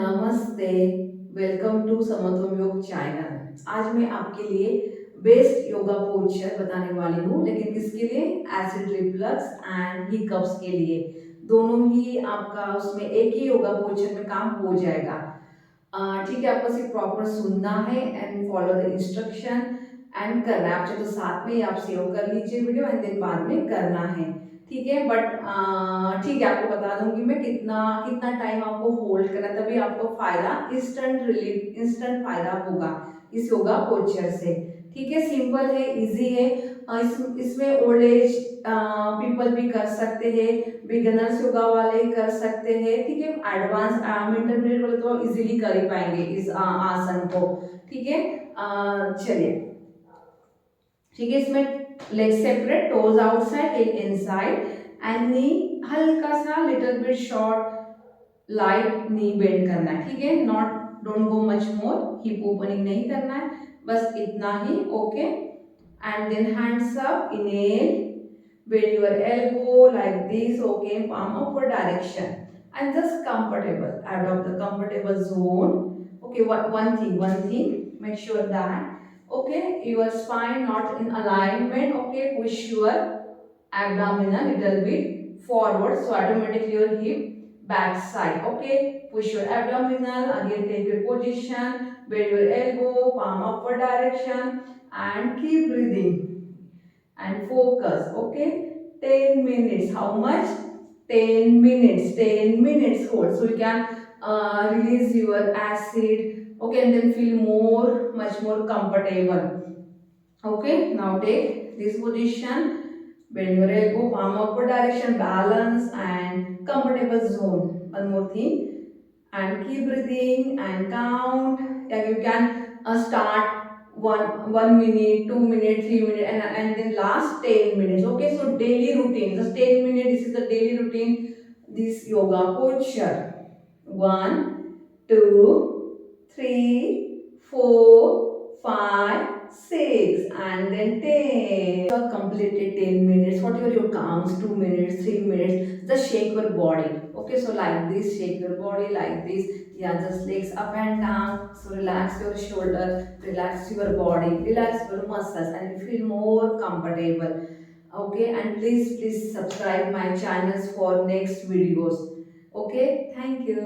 नमस्ते। Welcome to समत्वम योग channel. आज मैं आपके लिए बेस्ट योगा पोस्चर बताने वाली हूँ, लेकिन किसके लिए? एसिड रिफ्लक्स एंड हिकअप्स के लिए। दोनों ही आपका उसमें एक ही योगा पोस्चर में काम हो जाएगा। ठीक है, आपको सिर्फ प्रॉपर सुनना है and follow the instruction and करना है। आप चाहे तो साथ में आप सेव कर लीजिए वीडियो एंड देन बाद में करना है। ठीक है, बट ठीक है, आपको बता दूंगी मैं कितना कितना टाइम आपको होल्ड करना, तभी आपको फायदा इंस्टेंट रिलीफ, इंस्टेंट फायदा होगा इस योगा पोस्चर से। ठीक है, सिंपल है, इजी है। इसमें ओल्ड एज पीपल भी कर सकते हैं, बिगिनर्स योगा वाले कर सकते हैं। ठीक है, एडवांस इंटरमीडिएट वाले तो इजीली कर ही पाएंगे इस आसन को। ठीक है, चलिए। ठीक है, इसमें leg separate, toes outside, hip inside and knee हल्का सा little bit short light knee bend करना है। ठीक है, not don't go much more, hip opening नहीं करना है, बस इतना ही। Okay, and then hands up, inhale, bend your elbow like this. Okay, palm upward direction and just comfortable out of the comfortable zone. Okay, one thing, make sure that okay your spine not in alignment. Okay, push your abdominal little bit forward, so automatically your hip back side. Okay, push your abdominal again, take your position, bend your elbow, palm upward direction and keep breathing and focus. Okay, 10 minutes. How much? 10 minutes. 10 minutes hold, so you can release your acid. Okay, and then feel much more comfortable. Okay, now take this position, bend your elbow, palm upward direction, balance and comfortable zone. One more thing, and keep breathing and count. Yeah, you can start 1 minute, 2 minutes, 3 minutes, and then last 10 minutes. Okay, so daily routine, just 10 minutes. This is the daily routine, this yoga posture. 1, 2, 3, 4, 5, 6 and then 10. You have completed 10 minutes. Whatever your counts, 2 minutes, 3 minutes, just shake your body. Okay, so like this, shake your body like this. Yeah, just legs up and down. So relax your shoulder, relax your body, relax your muscles, and you feel more comfortable. Okay, and please subscribe my channels for next videos. Okay, thank you.